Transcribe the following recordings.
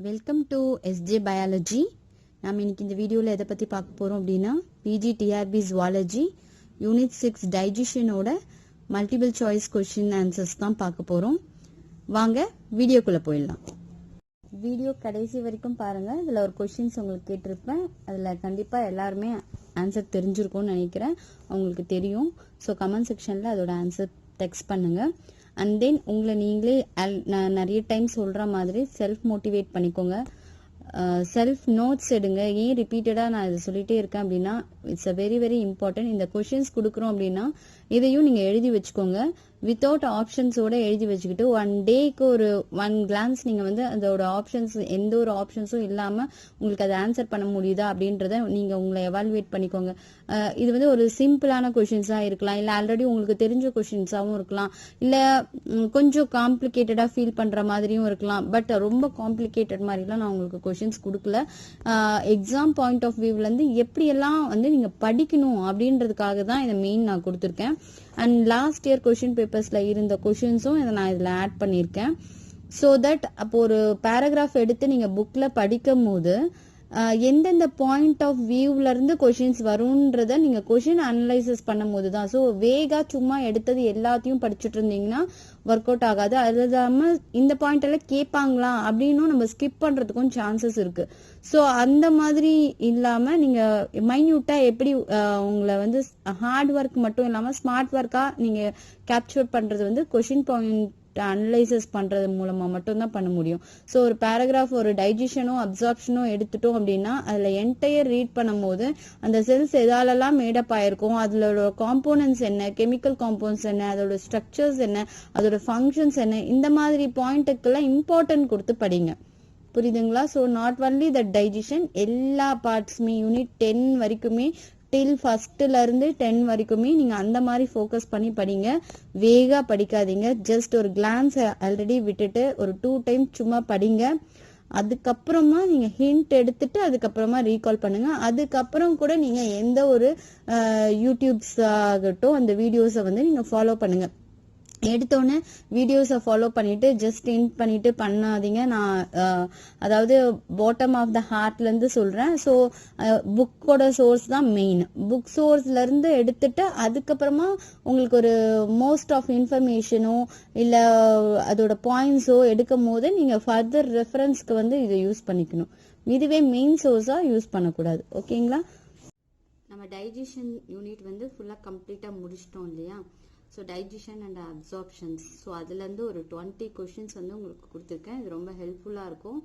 Welcome to SJ biology. நாம் இன்னைக்கு இந்த வீடியோவில் எதை பற்றி பார்க்க போகிறோம் அப்படின்னா பிஜிடிஆர்பி ஜுவாலஜி யூனிட் 6 டைஜஷனோட மல்டிபிள் சாய்ஸ் கொஸ்டின் ஆன்சர்ஸ் தான் பார்க்க போகிறோம். வாங்க வீடியோக்குள்ளே போயிடலாம். வீடியோ கடைசி வரைக்கும் பாருங்கள். இதில் ஒரு கொஸ்டின்ஸ் உங்களுக்கு கேட்டிருப்பேன். அதில் கண்டிப்பாக எல்லாருமே ஆன்சர் தெரிஞ்சிருக்கும்னு நினைக்கிறேன். அவங்களுக்கு தெரியும். ஸோ கமெண்ட் செக்ஷனில் அதோட ஆன்சர் டெக்ஸ்ட் பண்ணுங்கள். அண்ட் தென் உங்களை நீங்களே நான் நிறைய டைம் சொல்கிற மாதிரி செல்ஃப் மோட்டிவேட் பண்ணிக்கோங்க. செல்ஃப் நோட்ஸ் எடுங்க. ஏன் ரிப்பீட்டடாக நான் இதை சொல்லிகிட்டே இருக்கேன் அப்படின்னா it's a very very important. இந்த கொஷின்ஸ் கொடுக்குறோம் அப்படின்னா இதையும் நீங்கள் எழுதி வச்சுக்கோங்க. வித்தவுட் ஆப்ஷன்ஸோட எழுதி வச்சுக்கிட்டு ஒன் டேக்கு ஒரு ஒன் கிளான்ஸ் நீங்கள் வந்து அதோட ஆப்ஷன்ஸ் எந்த ஒரு ஆப்ஷன்ஸும் இல்லாமல் உங்களுக்கு அதை ஆன்சர் பண்ண முடியுதா அப்படின்றத நீங்கள் உங்களை எவாலுவேட் பண்ணிக்கோங்க. இது வந்து ஒரு சிம்பிளான கொஷின்ஸாக இருக்கலாம், இல்லை ஆல்ரெடி உங்களுக்கு தெரிஞ்ச கொஷின்ஸாகவும் இருக்கலாம், இல்லை கொஞ்சம் காம்ப்ளிகேட்டடாக ஃபீல் பண்ணுற மாதிரியும் இருக்கலாம். பட் ரொம்ப காம்ப்ளிகேட்டட் மாதிரிலாம் நான் உங்களுக்கு கொஷின்ஸ் கொடுக்கல. எக்ஸாம் பாயிண்ட் ஆஃப் வியூவிலேருந்து எப்படியெல்லாம் வந்து நீங்கள் படிக்கணும் அப்படின்றதுக்காக தான் இதை மெயின் நான் கொடுத்துருக்கேன். அண்ட் லாஸ்ட் இயர் கொஷின் பேப்பர்ஸ்ல இருந்த கொஷின்ஸும் இதை நான் இதில் ஆட் பண்ணியிருக்கேன். ஸோ தட் அப்போ ஒரு பேராகிராஃப் எடுத்து நீங்கள் புக்கில் படிக்கும் போது எந்தெந்த பாயிண்ட் ஆஃப் வியூல இருந்து கொஷின்ஸ் வரும்ன்றத நீங்க கொஷின் அனலைசிஸ் பண்ணும் போது தான். ஸோ வேகா சும்மா எடுத்தது எல்லாத்தையும் படிச்சுட்டு இருந்தீங்கன்னா ஒர்க் அவுட் ஆகாது. அது இல்லாமல் இந்த பாயிண்ட் எல்லாம் கேட்பாங்களா அப்படின்னும் நம்ம ஸ்கிப் பண்றதுக்கும் சான்சஸ் இருக்கு. ஸோ அந்த மாதிரி இல்லாம நீங்க மைன்யூட்டா எப்படி உங்களை வந்து ஹார்ட் ஒர்க் மட்டும் இல்லாம ஸ்மார்ட் ஒர்க்கா நீங்க கேப்சர் பண்றது வந்து கொஷின் பாயிண்ட் அனலைசிஸ் பண்றது மூலமா மட்டும்தான் பண்ண முடியும். ஸோ ஒரு பேராகிராஃப் ஒரு டைஜஷனோ அப்சார்ப்ஷனோ எடுத்துட்டோம் அப்படின்னா அதுல என்டையர் ரீட் பண்ணும் போது அந்த செல்ஸ் எதாலெல்லாம் மேடப் ஆயிருக்கும், அதோட காம்போனன்ட்ஸ் என்ன, கெமிக்கல் காம்பவுண்ட்ஸ் என்ன, அதோட ஸ்ட்ரக்சர்ஸ் என்ன, அதோட ஃபங்க்ஷன்ஸ் என்ன, இந்த மாதிரி பாயிண்ட்டுக்கெல்லாம் இம்பார்ட்டன்ட் கொடுத்து படிங்க. புரியுதுங்களா? So not only the digestion, எல்லா பார்ட்ஸுமே யூனிட் 10 வரைக்குமே டில் ஃபர்ஸ்ட்ல இருந்து 10 வரைக்குமே நீங்க அந்த மாதிரி ஃபோக்கஸ் பண்ணி படிங்க. வேகா படிக்காதீங்க. ஜஸ்ட் ஒரு கிளான்ஸ் ஆல்ரெடி விட்டுட்டு ஒரு 2 டைம் சும்மா படிங்க. அதுக்கப்புறமா நீங்க ஹிண்ட் எடுத்துட்டு அதுக்கப்புறமா ரீகால் பண்ணுங்க. அதுக்கப்புறம் கூட நீங்க எந்த ஒரு யூடியூப்ஸ் ஆகட்டும் அந்த வீடியோஸை வந்து நீங்க ஃபாலோ பண்ணுங்க. எடுத்தோடனே வீடியோஸை ஃபாலோ பண்ணிட்டு ஜஸ்ட் இன்ட் பண்ணிட்டு பண்ணாதீங்க. நான் அதாவது பாட்டம் ஆஃப் த ஹார்ட்லேருந்து சொல்கிறேன். ஸோ புக்கோட சோர்ஸ் தான் மெயின். புக் சோர்ஸ்லேருந்து எடுத்துட்டு அதுக்கப்புறமா உங்களுக்கு ஒரு மோஸ்ட் ஆஃப் இன்ஃபர்மேஷனோ இல்லை அதோட பாயிண்ட்ஸோ எடுக்கும் போது நீங்கள் ஃபர்தர் ரெஃபரன்ஸ்க்கு வந்து இதை யூஸ் பண்ணிக்கணும். இதுவே மெயின் சோர்ஸாக யூஸ் பண்ணக்கூடாது. ஓகேங்களா? நம்ம டைஜஷன் யூனிட் வந்து ஃபுல்லாக கம்ப்ளீட்டாக முடிச்சிட்டோம் இல்லையா? So digestion and absorptions. So அதுலேருந்து ஒரு 20 கொஷின்ஸ் வந்து உங்களுக்கு கொடுத்துருக்கேன். இது ரொம்ப ஹெல்ப்ஃபுல்லாக இருக்கும்.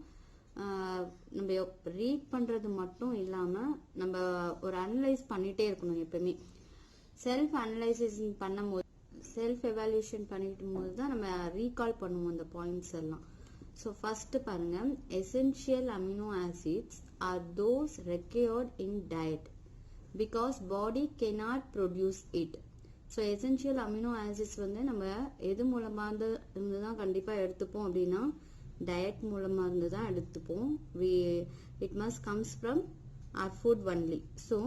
நம்ம ரீட் பண்ணுறது மட்டும் இல்லாமல் நம்ம ஒரு அனலைஸ் பண்ணிகிட்டே இருக்கணும். எப்பவுமே செல்ஃப் அனலைசிங் பண்ணும்போது செல்ஃப் எவாலுவேஷன் பண்ணிட்டு போது தான் நம்ம ரீகால் பண்ணுவோம் அந்த பாயிண்ட்ஸ் எல்லாம். ஸோ ஃபர்ஸ்ட் பாருங்க, essential amino acids are those required in diet because body cannot produce it. So essential amino acids வந்து நம்ம எது மூலமாக இருந்து தான் கண்டிப்பாக எடுத்துப்போம் அப்படின்னா டயட் மூலமாக இருந்து தான் எடுத்துப்போம். It must comes from our food only. So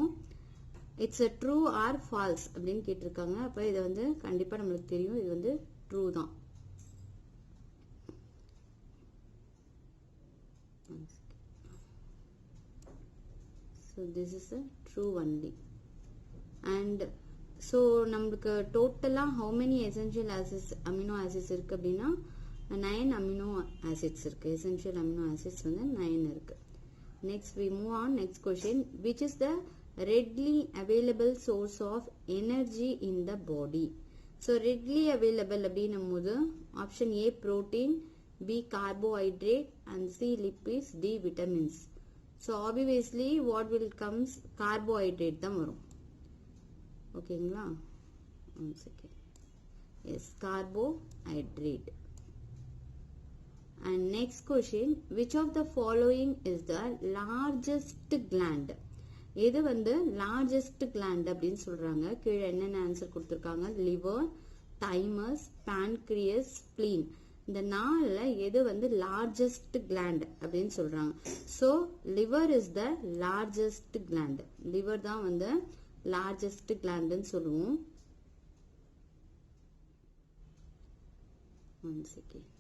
it's a true or false அப்படின்னு கேட்டிருக்காங்க. அப்போ இதை வந்து கண்டிப்பாக நம்மளுக்கு தெரியும், இது வந்து ட்ரூ தான். So this is a true only. And so நம்மளுக்கு டோட்டலாக how many essential acids amino acids இருக்குது அப்படின்னா 9 அமினோ ஆசிட்ஸ் இருக்குது. எசென்ஷியல் அமினோ ஆசிட்ஸ் வந்து 9 இருக்குது. Next we move on. Next question, which is the readily available source of energy in the body? So readily available அப்படின்னும் போது option A protein, B carbohydrate and C lipids, D vitamins. So obviously what will comes, carbohydrate தான் வரும். ஓகேங்களா? One second. Yes, carbohydrate. And next question, which of the following is the largest gland? எது வந்து largest gland அப்படின்னு சொல்றாங்க? கீழே என்னென்ன answer கொடுத்துருக்காங்க? Liver, thymus, pancreas, spleen. இந்த 4ல எது வந்து லார்ஜஸ்ட் கிளாண்ட் அப்படின்னு சொல்றாங்க? So liver is the largest gland. Liver தான் வந்து லார்ஜஸ்ட் கிளாண்ட்னு சொல்லுவோம். One second.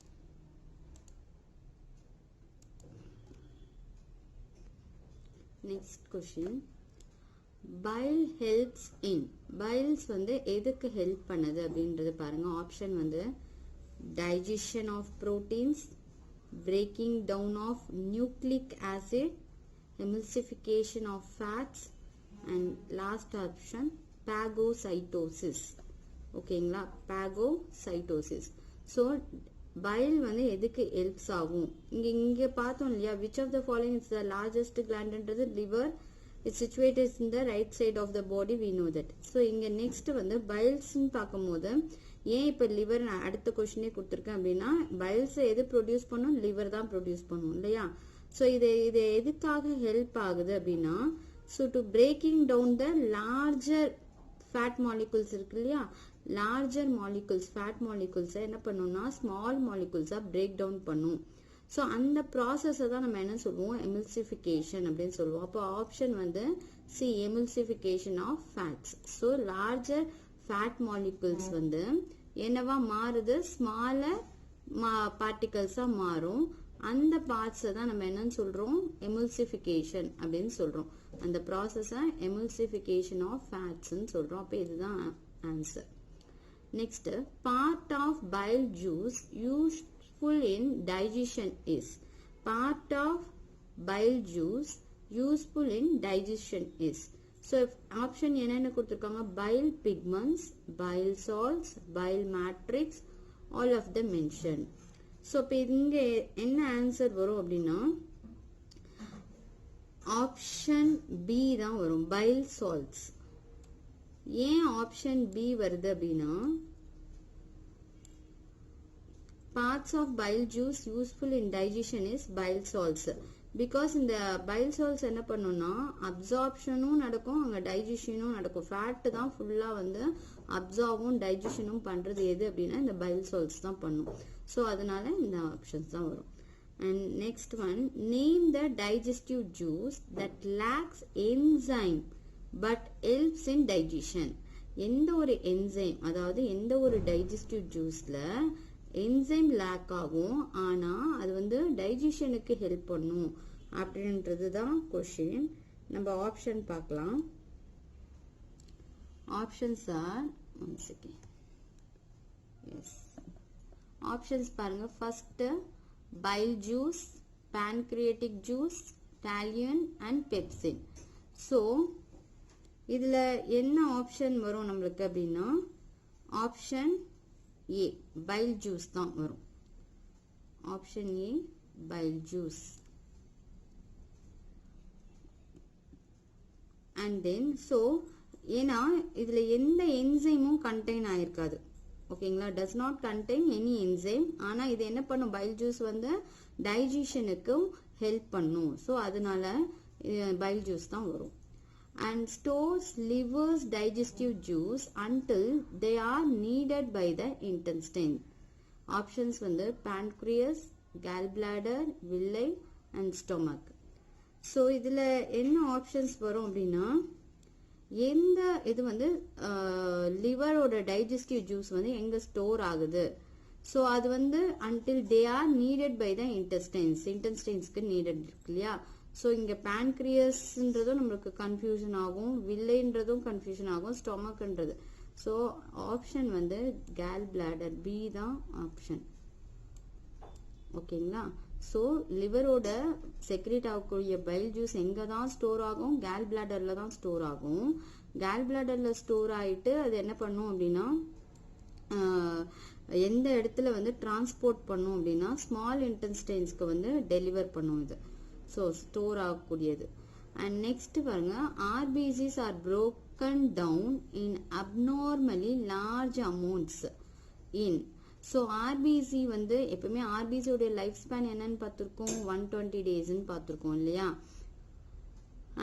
Next question. Bile helps in. Biles வந்து எதுக்கு ஹெல்ப் பண்ணுது அப்படின்றது பாருங்க. ஆப்ஷன் வந்து digestion of proteins, breaking down of nucleic acid, emulsification of fats, and last option phagocytosis. ஓகேங்களா, phagocytosis. So bile வந்து எதுக்கு ஹெல்ப்ஸ் ஆகும்? இங்க பார்த்தோம் இல்லையா, which of the following is the largest gland என்றது liver, it's situated in the right side of the body, we know that. So இங்க next வந்து biles ன்னு பார்க்கும்போது ஏன் இப்ப liver அடுத்த கொஸ்டினே கொடுத்திருக்கேன் அப்படின்னா, biles எது ப்ரொடியூஸ் பண்ணும்? liver தான் ப்ரொடியூஸ் பண்ணும் இல்லையா. so இது எதுக்காக ஹெல்ப் ஆகுது அப்படின்னா, so to breaking down the larger fat molecules இருக்கு இல்லையா, larger molecules fat molecules என்ன பண்ணும்னா small molecules break down பண்ணும். so அந்த process தான் நம்ம என்ன சொல்லுவோம்? emulsification அப்படின்னு சொல்லுவோம். அப்போ ஆப்ஷன் வந்து C, emulsification of fats. so larger fat molecules வந்து என்னவா மாறுது? smaller particles மாறும். அந்த பார்ட்ஸ் தான் நம்ம என்னன்னு சொல்றோம்? emulsification அப்படின்னு சொல்றோம். அந்த process emulsification of fats ன்னு சொல்றோம். அப்ப இதுதான் answer. Next, part of bile juice useful in digestion is. Part of bile juice useful in digestion is. So option என்னன்னு கொடுத்திருக்காங்க? bile pigments, bile salts, bile matrix, all of them mentioned. so இப்ப இங்க என்ன answer வரும் அப்படின்னா, option B தான் வரும், bile salts. ஏன் ஆப்ஷன் பி வருது அப்படின்னா, parts of bile juice useful in digestion is bile salts. because இந்த bile salts என்ன பண்ணும்னா அப்சார்ப்ஷனும் நடக்கும், அங்க டைஜஷனும் நடக்கும். ஃபேட் தான் ஃபுல்லா வந்து அப்சார்வும் டைஜஷனும் பண்றது எது அப்படின்னா இந்த bile salts தான் பண்ணும். so அதனால இந்த ஆப்ஷன்ஸ் தான் வரும். and next one, name the digestive juice that lacks enzyme but helps in digestion. எந்த ஒரு என்சைம், அதாவது எந்த ஒரு டைஜஸ்டிவ் ஜூஸ்ல என்சைம் லேக் ஆகும் ஆனா அது வந்து டைஜஷனுக்கு ஹெல்ப் பண்ணும் அப்படின்றது தான் கொஸ்டின். நம்ம ஆப்ஷன் பார்க்கலாம். Options are, one second, yes options பாருங்க. First bile juice, pancreatic juice, thallium and pepsin. so இதுல என்ன ஆப்ஷன் வரும் நம்மளுக்கு அப்படின்னா, ஆப்ஷன் ஏ bile juice தான் வரும். Option A bile juice. and then so ஏன்னா இதுல எந்த என்சைமும் கண்டெயின் ஆயிருக்காது. ஓகேங்களா, does not contain any enzyme. ஆனா இது என்ன பண்ணும்? bile juice வந்து டைஜஷனுக்கும் ஹெல்ப் பண்ணும். so அதனால bile juice தான் வரும். and stores liver's digestive juice until they are needed by the intestine. options வந்து pancreas, gallbladder, villi and stomach. so இதுல என்ன ஆப்ஷன்ஸ் வரும் அப்படின்னா, எந்த இது வந்து லிவரோட டைஜஸ்டிவ் ஜூஸ் வந்து எங்க ஸ்டோர் ஆகுது? so அது வந்து until they are needed by the intestinesக்கு நீடட் இருக்கு இல்லையா. so இங்க pancreasன்றதும் நம்மளுக்கு கன்ஃபியூஷன் ஆகும், வில்லைன்றதும் கன்ஃபியூஷன் ஆகும், ஸ்டொமக்ன்றது. so ஆப்ஷன் வந்து gallbladder, பி தான் ஆப்ஷன். ஓகேங்களா, so லிவரோட செக்ரேட் ஆகக்கூடிய பைல் ஜூஸ் எங்க தான் ஸ்டோர் ஆகும்? gallbladderல தான் ஸ்டோர் ஆகும். gallbladderல ஸ்டோர் ஆயிட்டு அது என்ன பண்ணும் அப்படின்னா, எந்த இடத்துல வந்து டிரான்ஸ்போர்ட் பண்ணும் அப்படின்னா ஸ்மால் இன்டெஸ்டைன்ஸ்க்கு வந்து டெலிவர் பண்ணும் இது. so ஸ்டோர் ஆகக்கூடியது. and next பாருங்க, RBCs are broken down in abnormally large amounts in. so RBC வந்து எப்பவுமே RBC உடைய லைஃப் ஸ்பேன் என்னன்னு பார்த்திருக்கோம்? 120 daysன்னு பார்த்திருக்கோம் இல்லையா.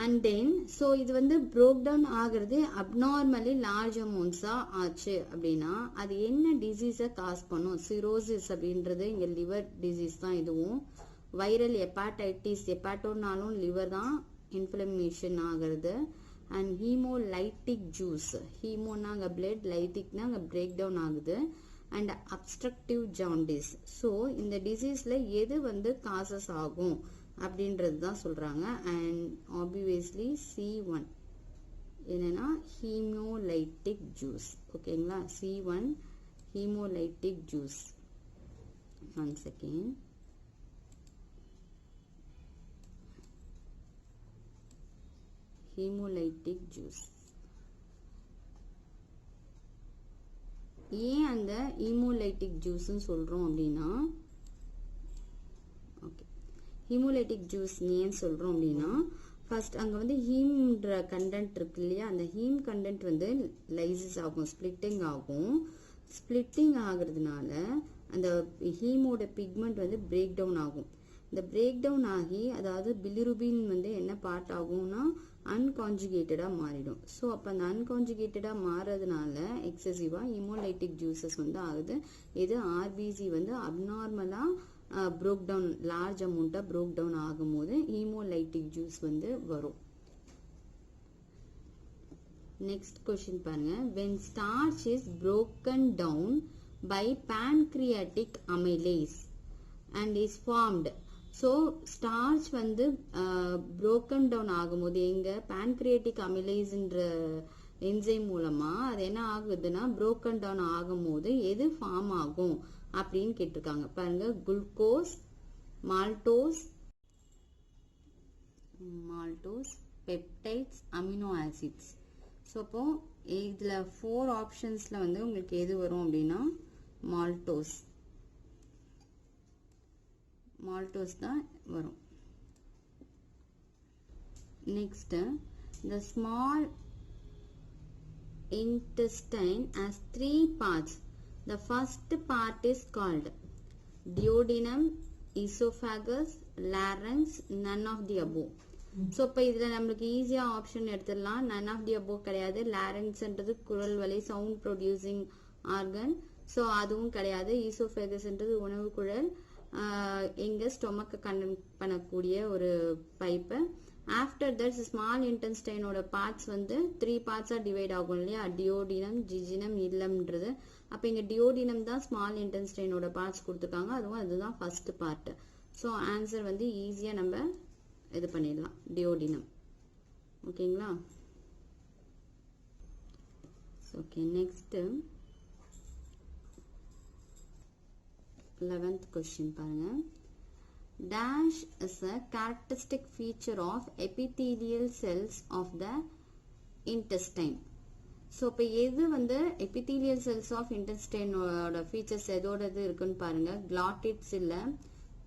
and then so இது வந்து broke down ஆகிறது abnormally large amounts ஆச்சு அப்படின்னா அது என்ன டிசீஸை காஸ் பண்ணும்? சிரோசிஸ் அப்படின்றது இங்க லிவர் டிசீஸ் தான். இதுவும் வைரல் ஹெப்பாடைட்டிஸ், ஹெப்பாட்டோனாலும் லிவர் தான் இன்ஃப்ளமேஷன் ஆகிறது. அண்ட் ஹீமோலைட்டிக் ஜூஸ், ஹீமோனா அங்கே பிளட், லைட்டிக்னா அங்கே பிரேக் டவுன் ஆகுது. And obstructive jaundice. ஸோ இந்த டிசீஸ்ல எது வந்து காசஸ் ஆகும் அப்படின்றது தான் சொல்றாங்க. அண்ட் ஆப்வியஸ்லி C1 என்னன்னா ஹீமோலைட்டிக் ஜூஸ். ஓகேங்களா, C1 haemolytic juice. One second. Haemolytic juice. ஏன் அந்த ஹீமோலைட்டிக் ஜூஸ்ன்னு சொல்றோம் அப்படின்னா, ஓகே, ஹீமோலைட்டிக் ஜூஸ் ஏன் சொல்றோம் அப்படின்னா, ஃபர்ஸ்ட் அங்க வந்து ஹீம்ன்ற கண்டென்ட் இருக்கு இல்லையா, அந்த ஹீம் கண்டென்ட் வந்து லைசிஸ் ஆகும், ஸ்பிளிட்டிங் ஆகும். ஸ்பிளிட்டிங் ஆகுறதுனால அந்த ஹீமோட பிக்மெண்ட் வந்து பிரேக் டவுன் ஆகும். இந்த பிரேக் டவுன் ஆகி, அதாவது பிலிருபின் வந்து என்ன பார்ட் ஆகும்னா அன்கான்ஜுகேட்டடா மாறிடும். ஸோ அப்போ அந்த அன்கான்ஜுகேட்டடா மாறதுனால எக்ஸசிவா ஹீமோலைட்டிக் ஜூசஸ் வந்து ஆகுது. இது ஆர்பிசி வந்து அப்நார்மலா ப்ரோக் டவுன், லார்ஜ் அமௌண்ட்டா ப்ரோக் டவுன் ஆகும்போது ஹீமோலைட்டிக் ஜூஸ் வந்து வரும். நெக்ஸ்ட் கொஸ்டின் பாருங்க. when starch is broken down by pancreatic amylase and is formed. So starch வந்து broken down ஆகும்போது எங்க pancreatic amylaseன்ற என்சைம் மூலமா அது என்ன ஆகுதுன்னா broken down ஆகும்போது எது ஃபார்ம் ஆகும் அப்படின்னு கேட்டிருக்காங்க. பாருங்க, glucose, maltose, peptides, amino acids. So அப்போ இதுல 4 ஆப்ஷன்ஸ்ல வந்து உங்களுக்கு எது வரும் அப்படின்னா மால்டோஸ் தான் வரும். Next, the small intestine has 3 parts. The first part is called duodenum, esophagus, larynx, none of the above. So இப்போ இதில் நம்மளுக்கு ஈஸியாக ஆப்ஷன் எடுத்துடலாம். none of the above கிடையாது. லாரங்ஸ்ன்றது குரல் வலை, சவுண்ட் ப்ரொடியூசிங் ஆர்கன், ஸோ அதுவும் கிடையாது. ஈசோஃபேகஸ்ன்றது உணவு குழல், எங்க ஸ்டொமக்கை கண்டெக்ட் பண்ணக்கூடிய ஒரு பைப்பு. ஆஃப்டர் தட் ஸ்மால் இன்டெஸ்டைனோட பார்ட்ஸ் வந்து 3 பார்ட்ஸாக டிவைட் ஆகும் இல்லையா, டியோடினம், ஜிஜினம், இல்லம்ன்றது. அப்போ இங்கே டியோடினம் தான் ஸ்மால் இன்டெஸ்டைனோட பார்ட்ஸ் கொடுத்துருக்காங்க, அதுதான் ஃபர்ஸ்ட் பார்ட். ஸோ ஆன்சர் வந்து ஈஸியாக நம்ம இது பண்ணிடலாம், டியோடினம். ஓகேங்களா, ஓகே. நெக்ஸ்ட் 11th question பாருங்க. Dash is a characteristic feature of epithelial cells of the intestine. So இப்போ எது வந்து epithelial cells of intestine ஓட ஃபீச்சர்ஸ் எதோடது இருக்குன்னு பாருங்க. கிளாட்டிட்ஸ் இல்லை,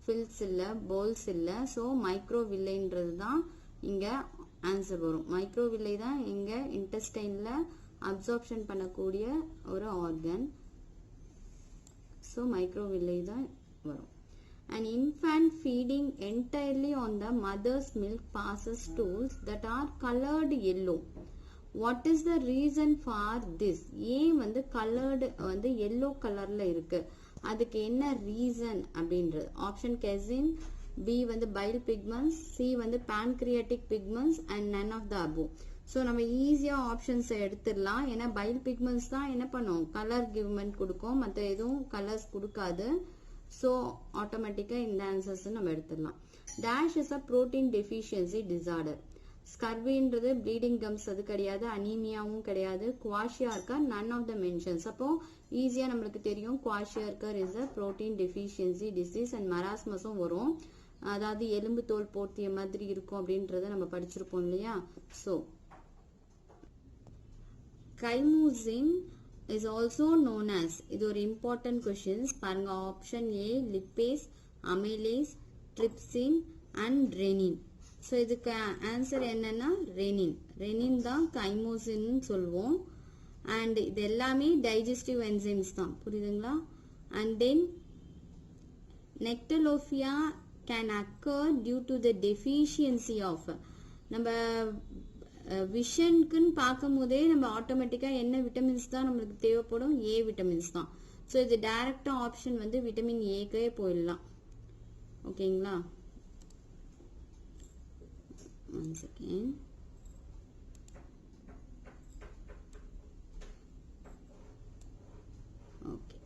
ஃபில்ஸ் இல்லை, போல்ஸ் இல்லை. ஸோ மைக்ரோவில்லைன்றது தான் இங்க ஆன்சர் வரும். மைக்ரோவில்லை தான் இங்க இன்டெஸ்டைன்ல அப்சார்ப்ஷன் பண்ணக்கூடிய ஒரு ஆர்கன். ஸோ மைக்ரோவில்லை தான் வரும். An infant feeding entirely on the mother's milk passes stools that are colored yellow. What is the reason for this? ஏன் வந்து colored வந்து yellow கலர்ல இருக்கு, அதுக்கு என்ன ரீசன் அப்படின்றது. ஆப்ஷன் casein, B வந்து bile pigments, C வந்து pancreatic pigments and none of the above. So நம்ம ஈஸியாக ஆப்ஷன்ஸை எடுத்துடலாம். ஏன்னா பைல் பிக்மெண்ட்ஸ் தான் என்ன பண்ணும், கலர் கிவ்மெண்ட் கொடுக்கும், மற்ற எதுவும் கலர்ஸ் கொடுக்காது. ஸோ ஆட்டோமேட்டிக்காக இந்த ஆன்சர்ஸ் நம்ம எடுத்துடலாம். Dash is a protein deficiency disorder. ஸ்கர்வின்றது ப்ளீடிங் கம்ஸ், அது கிடையாது. அனீமியாவும் கிடையாது. Kwashiorkor none of the mentions. அப்போ ஈஸியாக நம்மளுக்கு தெரியும் kwashiorkor is a protein deficiency disease. And மராஸ்மஸும் வரும், அதாவது எலும்பு தோல் போர்த்திய மாதிரி இருக்கும் அப்படின்றத நம்ம படிச்சிருப்போம் இல்லையா. So chymosin is also known as, இது ஒரு important questions பாருங்க. Option A lipase, amylase, trypsin and renin. So இதுக்கு ஆன்சர் என்னன்னா ரெனின் தான் chymosin சொல்லுவோம். அண்ட் இது எல்லாமே டைஜஸ்டிவ் என்சைம்ஸ் தான், புரியுதுங்களா. And then nectalophia can occur due to the deficiency of, நம்ம விஷனுக்குன்னு பார்க்கும் போதே நம்ம ஆட்டோமேட்டிக்கா என்ன விட்டமின்ஸ் தான் நம்மளுக்கு தேவைப்படும், ஏ விட்டமின்ஸ் தான். ஸோ இது டைரக்டா ஆப்ஷன் வந்து விட்டமின் ஏக்கே போயிடலாம். ஓகேங்களா, one second. Okay,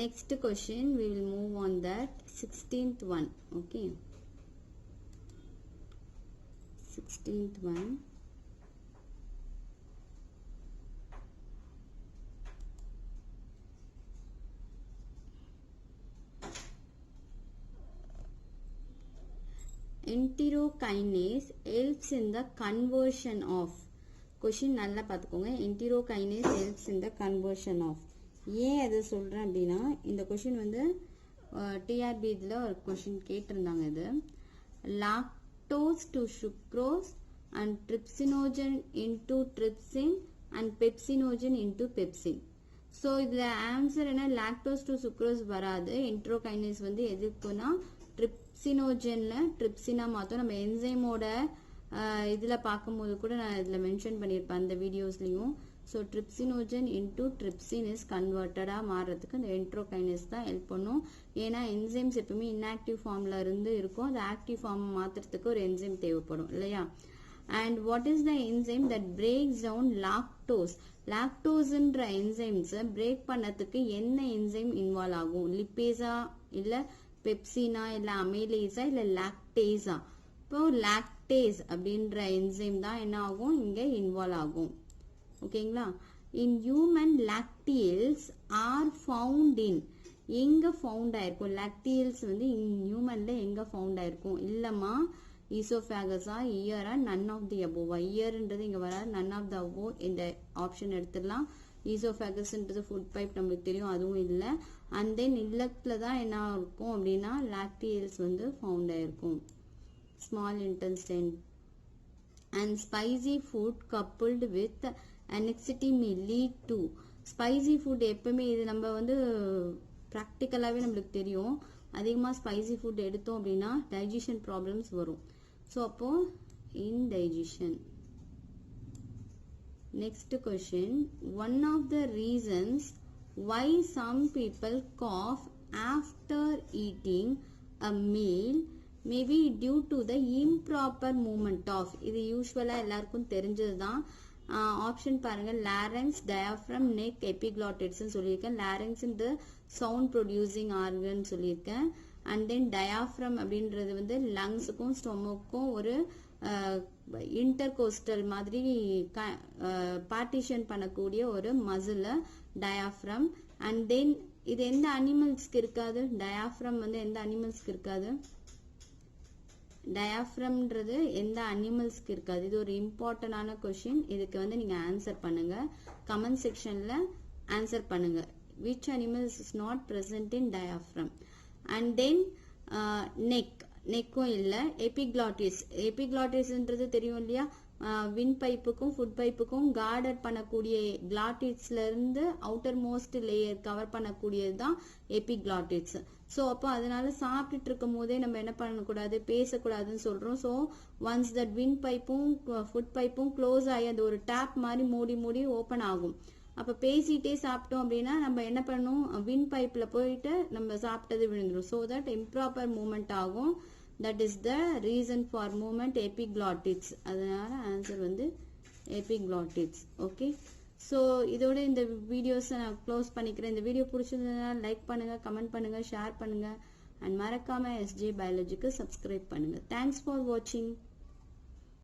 next question we will move on that 16th one. Okay, 16th one. Enterokinase helps in the conversion of. Question நல்லா பார்த்துக்கோங்க. Enterokinase helps in the conversion of. ஏன் அதை சொல்றேன் அப்படின்னா இந்த question வந்து TRB இதுல ஒரு question கேட்டிருந்தாங்க. இது lactose to sucrose and trypsinogen into trypsin and pepsinogen into pepsin. So இதுல ஆன்சர் என்ன, lactose to sucrose வராது. enterokinase வந்து எதுக்குன்னா ட்ரிப்சினோஜன்ல ட்ரிப்சினா மாத்தோம். நம்ம என்சைமோட இதுல பார்க்கும்போது கூட நான் இதுல மென்ஷன் பண்ணியிருப்பேன் அந்த வீடியோஸ்லயும். So trypsinogen into trypsin is கன்வெர்டடா மாறுறதுக்கு அந்த என்ட்ரோகைனேஸ் தான் ஹெல்ப் பண்ணும். ஏன்னா என்சைம்ஸ் எப்பவுமே இன்ஆக்டிவ் ஃபார்ம்ல இருந்து இருக்கும், அது ஆக்டிவ் ஃபார்ம் மாத்துறதுக்கு ஒரு என்சைம் தேவைப்படும் இல்லையா. And what is the enzyme that breaks down lactose. லாக்டோஸ்ன்ற என்சைம்ஸ் பிரேக் பண்ணதுக்கு என்ன என்சைம் இன்வால்வ் ஆகும்? லிப்பேஸா இல்ல பெப்சினா இல்ல அமைலேஸா இல்ல லாக்டேஸா? இப்போ லாக்டேஸ் அப்படின்ற என்சைம் தான் என்ன ஆகும் இங்க இன்வால்வ் ஆகும். ஓகேங்களா. In human lacteals are found in. எங்க ஃபவுண்ட் ஆயிருக்கும் லாக்டியல்ஸ் வந்து ஹியூமன்ல எங்க ஃபவுண்ட் ஆயிருக்கும்? இல்லம்மா ஈசோஃபேகஸா இயரா நன் ஆஃப் தி அபோவா? இயர்ன்றது இங்க வராது, நன் ஆஃப் தி அபோ இந்த ஆப்ஷன் எடுத்துடலாம். ஈசோஃபேகஸ்ன்றது ஃபுட் பைப் நம்மளுக்கு தெரியும், அதுவும் இல்லை. அண்ட் தென் இல்லத்துல தான் என்ன இருக்கும் அப்படின்னா லாக்டியல்ஸ் வந்து ஃபவுண்ட் ஆயிருக்கும். Small intestine. And spicy food coupled with anxiety may lead to. Spicy food எப்பவுமே இது நம்ம வந்து ப்ராக்டிக்கலாகவே நம்மளுக்கு தெரியும். அதிகமாக ஸ்பைசி ஃபுட் எடுத்தோம் அப்படின்னா டைஜஷன் ப்ராப்ளம்ஸ் வரும். ஸோ அப்போ indigestion. Next question. One of the reasons why some people cough after eating a meal may be due to the improper movement of. இது யூஸ்வலா எல்லாருக்கும் தெரிஞ்சதுதான். ஆப்ஷன் பாருங்க, லாரங்ஸ், டயாஃப்ரம், நெக், எபிக்ளாட்டிட்ஸ் சொல்லியிருக்கேன். Larynx இந்த sound producing organ சொல்லியிருக்கேன். And then diaphragm அப்படின்றது வந்து லங்ஸுக்கும் ஸ்டொமக்கும் ஒரு இன்டர்கோஸ்டல் மாதிரி பார்ட்டிஷன் பண்ணக்கூடிய ஒரு மசில் டயாஃப்ரம். அண்ட் தென் இது எந்த அனிமல்ஸ்க்கு இருக்காது? டயாஃப்ரம் வந்து எந்த அனிமல்ஸ்க்கு இருக்காது? டயாஃப்ரம்ன்றது எந்த அனிமல்ஸ்க்கு இருக்காது? இது ஒரு இம்பார்ட்டன்டான கொஸ்டின். இதுக்கு வந்து நீங்க ஆன்சர் பண்ணுங்க, கமெண்ட் செக்ஷன்ல ஆன்சர் பண்ணுங்க. which animals is not present in diaphragm. and then நெக்கும் இல்ல. எபிக்ளாட்டிஸ். எபிக்ளாட்டிஸ்ன்றது தெரியும் இல்லையா, வின் பைப்புக்கும் ஃபுட் பைப்புக்கும் கார்டர் பண்ணக்கூடிய கிளாட்டிட்ஸ்ல இருந்து அவுட்டர் மோஸ்ட் லேயர் கவர் பண்ணக்கூடியது தான் எபிக்ளாட்டிட்ஸ். ஸோ அப்போ அதனால சாப்பிட்டுட்டு இருக்கும் போதே நம்ம என்ன பண்ணக்கூடாது, பேசக்கூடாதுன்னு சொல்றோம். ஸோ ஒன்ஸ் தட் வின் பைப்பும் ஃபுட் பைப்பும் க்ளோஸ் ஆகி அது ஒரு டேப் மாதிரி மூடி மூடி ஓப்பன் ஆகும். அப்ப பேசிட்டே சாப்பிட்டோம் அப்படின்னா நம்ம என்ன பண்ணணும், வின் பைப்ல போயிட்டு நம்ம சாப்பிட்டது விழுந்துடும். ஸோ தட் இம்ப்ராப்பர் மூவ்மெண்ட் ஆகும். That is the reason for movement epiglottis. அதனால ஆன்சர் வந்து எபிக்ளாட்டிட்ஸ். ஓகே. ஸோ இதோட இந்த வீடியோஸை நான் க்ளோஸ் பண்ணிக்கிறேன். இந்த வீடியோ பிடிச்சிருந்ததுன்னா லைக் பண்ணுங்க, கமெண்ட் பண்ணுங்க, ஷேர் பண்ணுங்க. அண்ட் மறக்காம SJ பயாலஜிக்கு சப்ஸ்கிரைப் பண்ணுங்க. தேங்க்ஸ் ஃபார் வாட்சிங்.